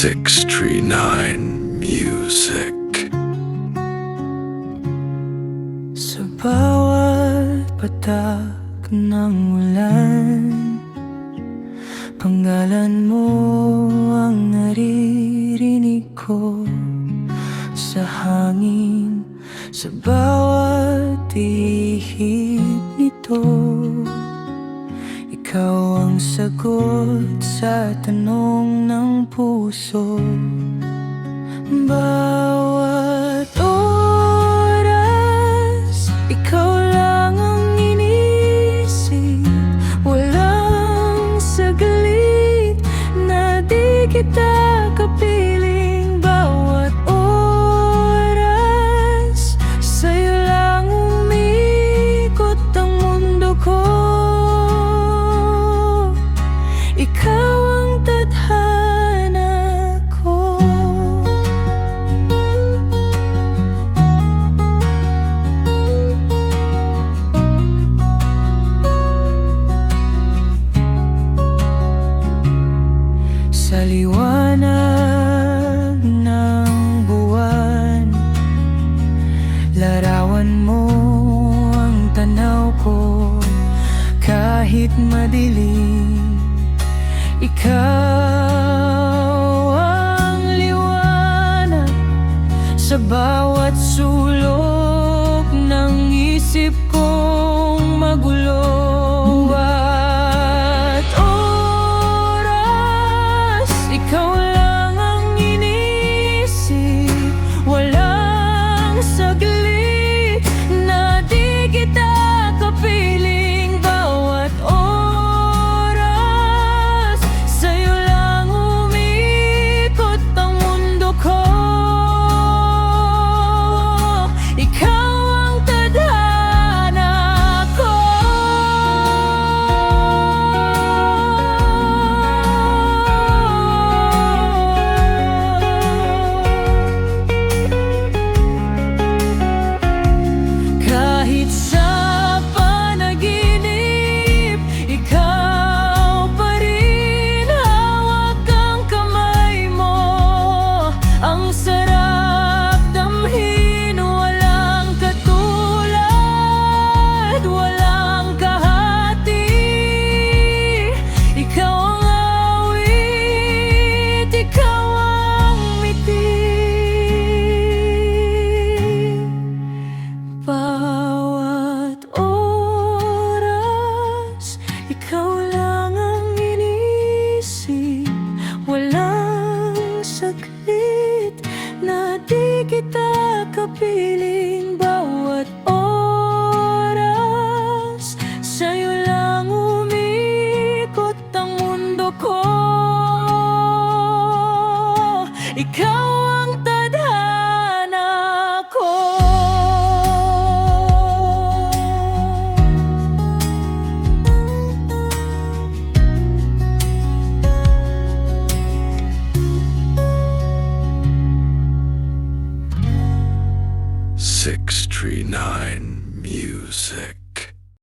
639 Music. Sa bawat patak ng ulan, pangalan mo ang naririnig ko sa hangin, sa bawat ihip nito. Ikaw ang sagot sa tanong ng puso. Bawat oras, ikaw lang ang iniisip. Walang saglit na di kita kapiling. Bawat oras, sa'yo lang umiikot ang mundo ko. Ikaw ang tadhana ko. Sa liwanag ng buwan, larawan mo ang tanaw ko. Kahit madilim, ikaw ang liwanag sa bawat sulok ng isip kong magulo. Bawat oras, ikaw lang ang iniisip. Walang saglit na di kita kapiling. Bawat oras, sa'yo lang umiikot ang mundo ko. Ikaw ang tadhana ko. Kahit sa panaginip, ikaw pa rin. Hawak ang kamay mo, ang sarap damhin. Walang katulad, walang kahati. Ikaw ang awit, ikaw ang ngiti. Bawat oras, ikaw lang ang iniisip. Walang saglit na di kita kapiling. Bawat oras, sa'yo lang umiikot ang mundo ko. Ikaw ang tadhana ko. 639 Music.